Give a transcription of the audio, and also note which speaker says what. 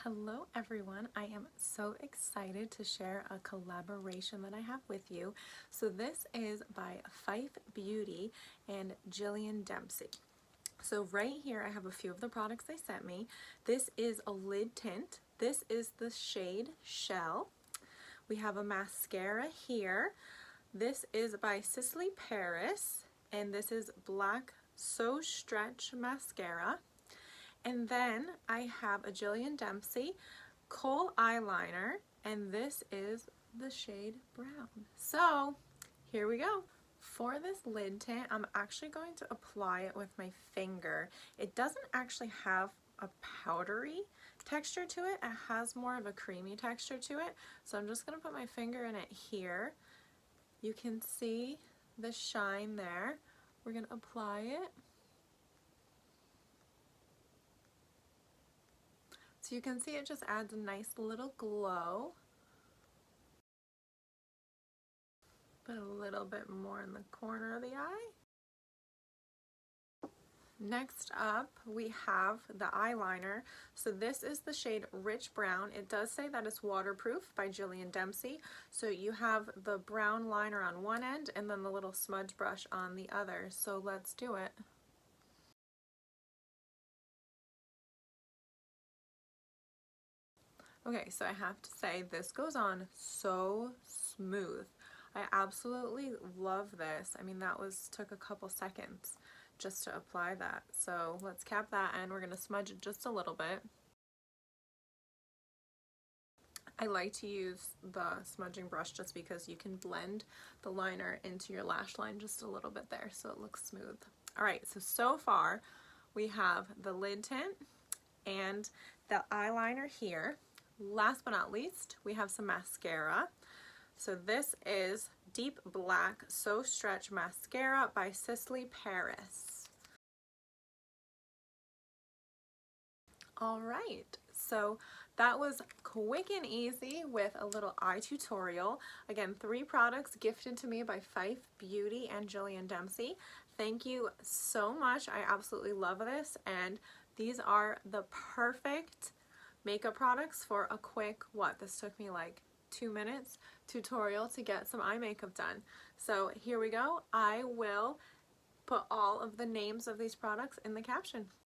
Speaker 1: Hello everyone, I am so excited to share a collaboration that I have with you. So this is by FYFE Beauty and Lin Tint. So right here I have a few of the products they sent me. This is a lid tint. This is the shade Shell. We have a mascara here. This is by Sisley Paris and this is Black So Stretch Mascara. And then I have a Lin Tint Khol eyeliner, and this is the shade brown. So here we go. For this lid tint, I'm actually going to apply it with my finger. It doesn't actually have a powdery texture to it. It has more of a creamy texture to it. So I'm just going to put my finger in it here. You can see the shine there. We're going to apply it. So you can see it just adds a nice little glow. Put a little bit more in the corner of the eye. Next up, we have the eyeliner. So this is the shade Rich Brown. It does say that it's waterproof by Lin Tint. So you have the brown liner on one end and then the little smudge brush on the other. So let's do it. Okay, so I have to say this goes on so smooth. I absolutely love this. I mean, that took a couple seconds just to apply that. So let's cap that and we're gonna smudge it just a little bit. I like to use the smudging brush just because you can blend the liner into your lash line just a little bit there so it looks smooth. All right, so far we have the lid tint and the eyeliner here. Last but not least, we have some mascara. So this is Deep Black So Stretch Mascara by Sisley Paris. All right, so that was quick and easy with a little eye tutorial. Again, 3 products gifted to me by FYFE Beauty and Lin Tint. Thank you so much. I absolutely love this, and these are the perfect makeup products for a quick, this took me like 2 minutes tutorial to get some eye makeup done. So here we go. I will put all of the names of these products in the caption.